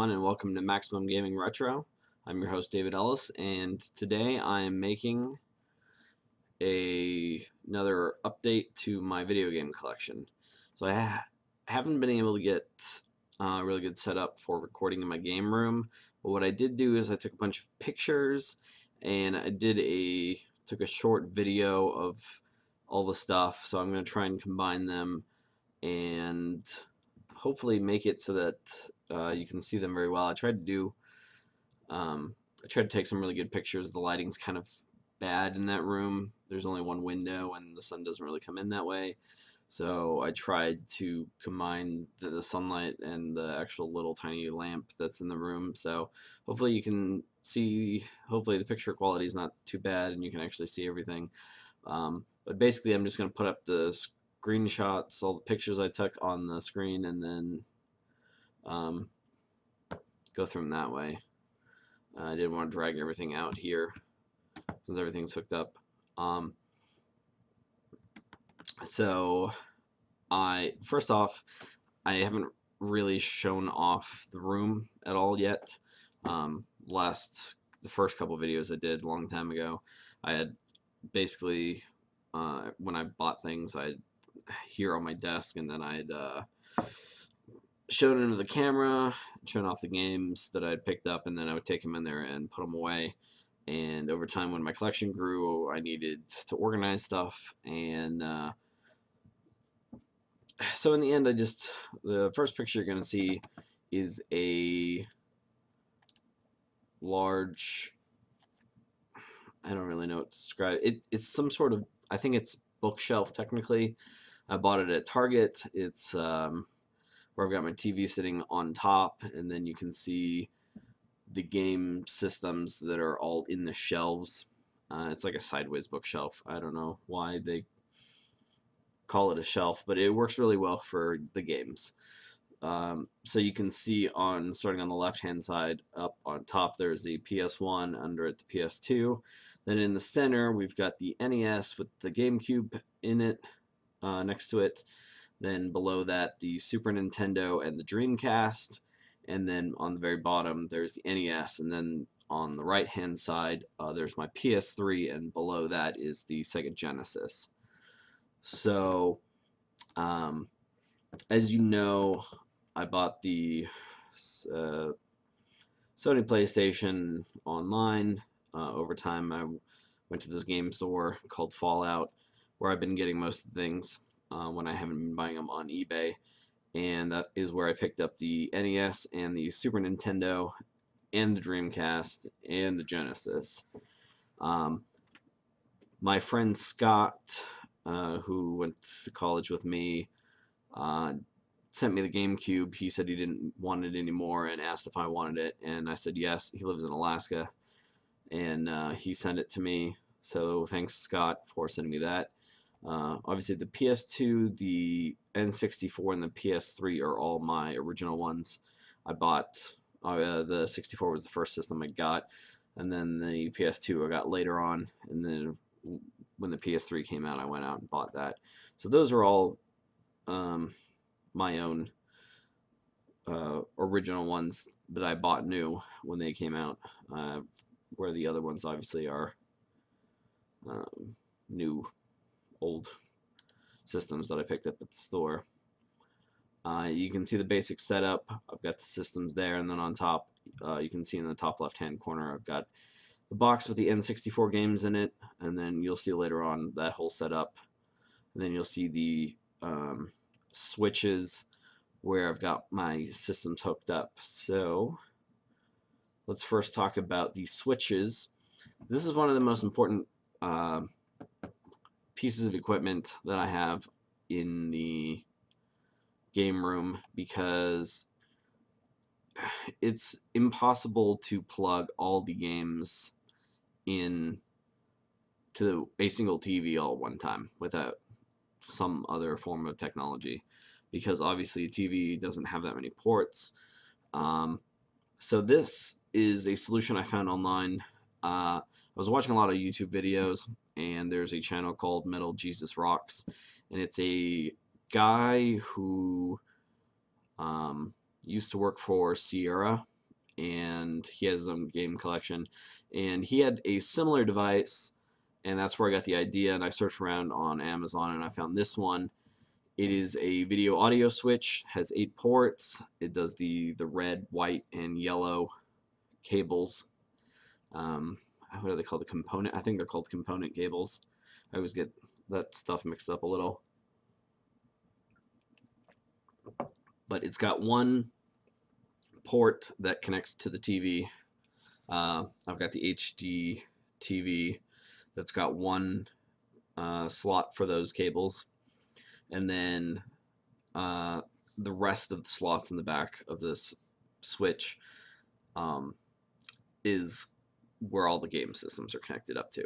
everyone, and welcome to Maximum Gaming Retro. I'm your host, David Ellis, and today I am making another update to my video game collection. So I haven't been able to get a really good setup for recording in my game room, but what I did do is I took a bunch of pictures and I took a short video of all the stuff, so I'm going to try and combine them and hopefully make it so that you can see them very well. I tried to take some really good pictures. The lighting's kind of bad in that room. There's only one window and the sun doesn't really come in that way. So I tried to combine the sunlight and the actual little tiny lamp that's in the room. So hopefully you can see, hopefully the picture quality is not too bad and you can actually see everything. But basically I'm just going to put up the screenshots, all the pictures I took on the screen, and then go through them that way. I didn't want to drag everything out here since everything's hooked up. So first off, I haven't really shown off the room at all yet. The first couple videos I did a long time ago, I had basically when I bought things, I'd here on my desk, and then I'd showed it into the camera, shown off the games that I'd picked up, and then I would take them in there and put them away. And over time, when my collection grew, I needed to organize stuff, and so in the end, the first picture you're going to see is a large, I don't really know what to describe it. It's some sort of, I think it's bookshelf technically. I bought it at Target. It's where I've got my TV sitting on top, and then you can see the game systems that are all in the shelves. It's like a sideways bookshelf. I don't know why they call it a shelf, but it works really well for the games. So you can see starting on the left-hand side, up on top, there's the PS1, under it the PS2. Then in the center, we've got the NES with the GameCube in it, next to it. Then below that, the Super Nintendo and the Dreamcast. And then on the very bottom, there's the NES. And then on the right-hand side, there's my PS3, and below that is the Sega Genesis. So, as you know, I bought the Sony PlayStation online. Over time, I went to this game store called Fallout, where I've been getting most of the things when I haven't been buying them on eBay. And that is where I picked up the NES and the Super Nintendo and the Dreamcast and the Genesis. My friend Scott, who went to college with me, sent me the GameCube. He said he didn't want it anymore and asked if I wanted it, and I said yes. He lives in Alaska, and he sent it to me. So thanks, Scott, for sending me that. Obviously, the PS2, the N64, and the PS3 are all my original ones. I bought the 64 was the first system I got, and then the PS2 I got later on, and then when the PS3 came out, I went out and bought that. So those are all my own original ones that I bought new when they came out, where the other ones obviously are new old systems that I picked up at the store. You can see the basic setup. I've got the systems there, and then on top, you can see in the top left-hand corner, I've got the box with the N64 games in it, and then you'll see later on that whole setup. And then you'll see the switches where I've got my systems hooked up. So let's first talk about the switches. This is one of the most important pieces of equipment that I have in the game room, because it's impossible to plug all the games in to a single TV all at one time without some other form of technology, because obviously a TV doesn't have that many ports. So this is a solution I found online. I was watching a lot of YouTube videos, and there's a channel called Metal Jesus Rocks, and it's a guy who used to work for Sierra, and he has his own game collection. And he had a similar device, and that's where I got the idea. And I searched around on Amazon, and I found this one. It is a video audio switch, has 8 ports. It does the red, white, and yellow cables. What are they called? The component? I think they're called component cables. I always get that stuff mixed up a little. But it's got one port that connects to the TV. I've got the HD TV that's got one slot for those cables, and then the rest of the slots in the back of this switch is where all the game systems are connected up to.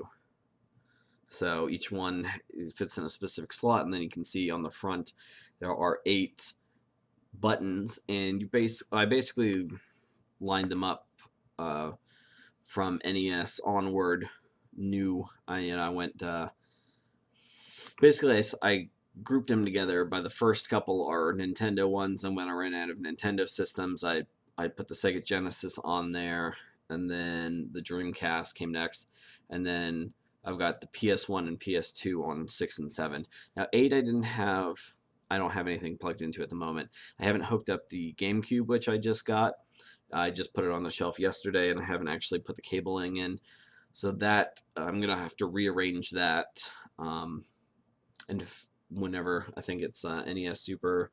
So each one fits in a specific slot, and then you can see on the front there are 8 buttons, and I basically lined them up from NES onward. I went basically I grouped them together. By the first couple are Nintendo ones, and when I ran out of Nintendo systems, I put the Sega Genesis on there, and then the Dreamcast came next, and then I've got the PS1 and PS2 on 6 and 7. Now 8 I don't have anything plugged into at the moment. I haven't hooked up the GameCube, which I just got. I just put it on the shelf yesterday, and I haven't actually put the cabling in. So that I'm gonna have to rearrange that. And whenever I think it's NES Super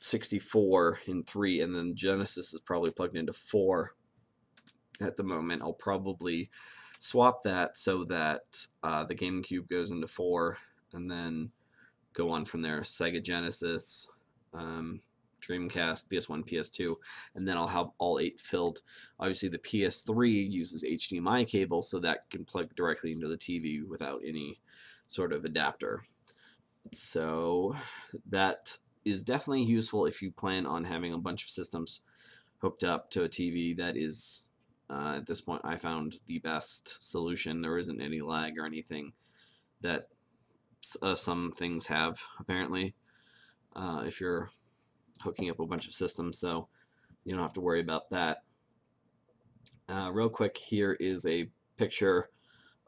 64 in 3, and then Genesis is probably plugged into 4 at the moment. I'll probably swap that so that the GameCube goes into 4, and then go on from there. Sega Genesis, Dreamcast, PS1, PS2, and then I'll have all 8 filled. Obviously, the PS3 uses HDMI cable, so that can plug directly into the TV without any sort of adapter. So that is definitely useful if you plan on having a bunch of systems hooked up to a TV. That is, at this point, I found the best solution. There isn't any lag or anything that some things have, apparently, if you're hooking up a bunch of systems, so you don't have to worry about that. Real quick, here is a picture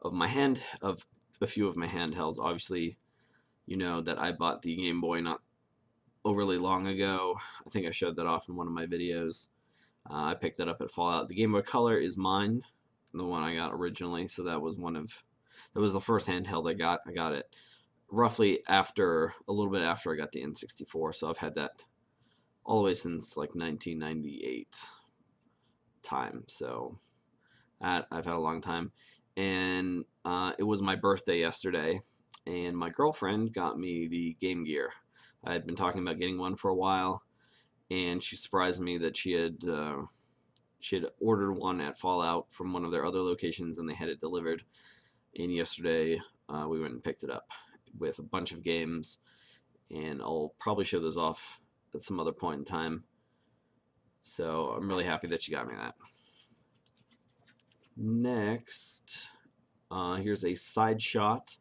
of a few of my handhelds. Obviously, you know that I bought the Game Boy not overly long ago. I think I showed that off in one of my videos. I picked that up at Fallout. The Game Boy Color is mine, the one I got originally, so that was the first handheld I got. I got it roughly a little bit after I got the N64, so I've had that all the way since like 1998 time, so I've had a long time. And it was my birthday yesterday, and my girlfriend got me the Game Gear. I had been talking about getting one for a while, and she surprised me that she had ordered one at Fallout from one of their other locations, and they had it delivered. And yesterday we went and picked it up with a bunch of games, and I'll probably show those off at some other point in time. So I'm really happy that she got me that. Next, here's a side shot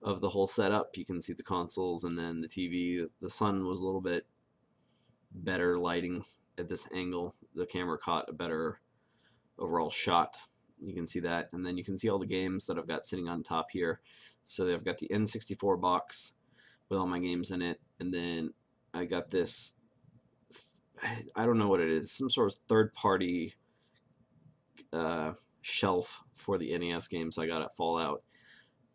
of the whole setup. You can see the consoles and then the TV. The sun was a little bit better lighting at this angle. The camera caught a better overall shot. You can see that, and then you can see all the games that I've got sitting on top here. So I've got the N64 box with all my games in it, and then I got this, I don't know what it is, some sort of third-party shelf for the NES games I got at Fallout.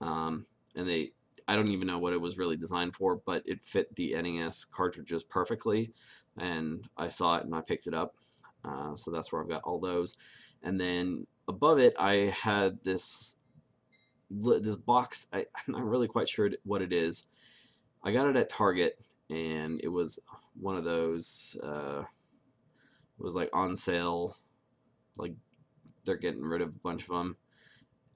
And I don't even know what it was really designed for, but it fit the NES cartridges perfectly, and I saw it and I picked it up. So that's where I've got all those. And then above it, I had this box. I'm not really quite sure what it is. I got it at Target, and it was one of those. It was like on sale, like they're getting rid of a bunch of them.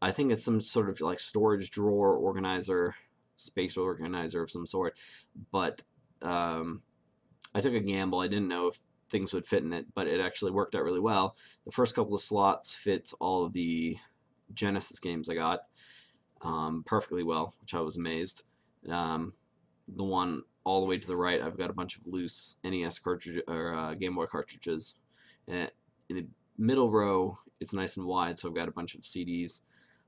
I think it's some sort of like storage drawer organizer, space organizer of some sort. But I took a gamble. I didn't know if things would fit in it, but it actually worked out really well. The first couple of slots fit all of the Genesis games I got perfectly well, which I was amazed. The one all the way to the right, I've got a bunch of loose NES cartridges or Game Boy cartridges, and in the middle row, it's nice and wide, so I've got a bunch of CDs,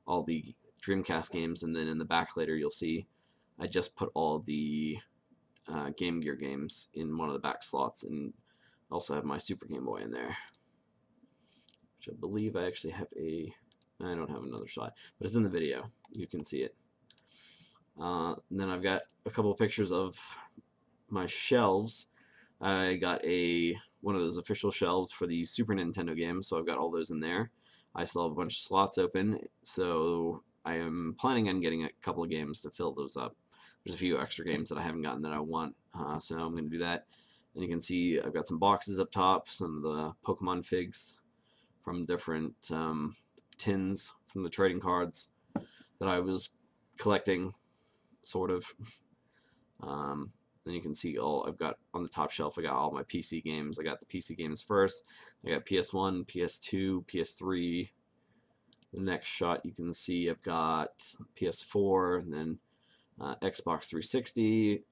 all the Dreamcast games, and then in the back later you'll see I just put all the Game Gear games in one of the back slots, and also have my Super Game Boy in there, which I believe I actually have I don't have another slot, but it's in the video. You can see it. And then I've got a couple of pictures of my shelves. I got one of those official shelves for the Super Nintendo games, so I've got all those in there. I still have a bunch of slots open, so I am planning on getting a couple of games to fill those up. There's a few extra games that I haven't gotten that I want, so I'm going to do that. And you can see I've got some boxes up top, some of the Pokemon figs from different tins from the trading cards that I was collecting, sort of. Then you can see I've got on the top shelf, I got all my PC games. I got the PC games first. I got PS1, PS2, PS3. The next shot you can see I've got PS4, and then Xbox 360,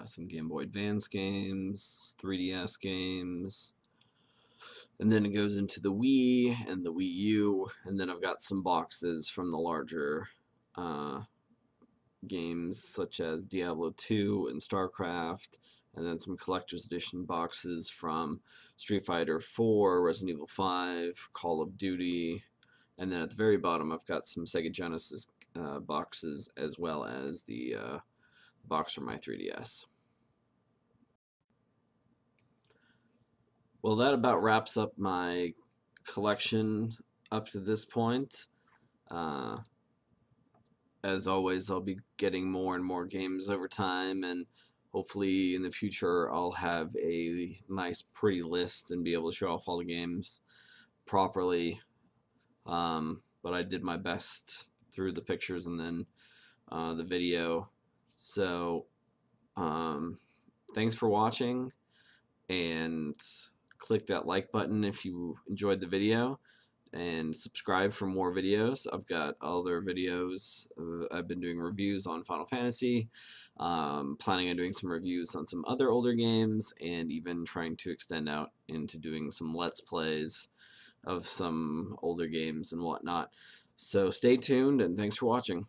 some Game Boy Advance games, 3DS games, and then it goes into the Wii and the Wii U, and then I've got some boxes from the larger games such as Diablo 2 and StarCraft, and then some collector's edition boxes from Street Fighter 4, Resident Evil 5, Call of Duty, and then at the very bottom I've got some Sega Genesis boxes, as well as the box from my 3DS. Well, that about wraps up my collection up to this point. As always, I'll be getting more and more games over time, and hopefully in the future I'll have a nice pretty list and be able to show off all the games properly. But I did my best through the pictures and then the video. So thanks for watching, and click that like button if you enjoyed the video, and subscribe for more videos. I've got other videos. I've been doing reviews on Final Fantasy, planning on doing some reviews on some other older games, and even trying to extend out into doing some Let's Plays of some older games and whatnot. So stay tuned, and thanks for watching.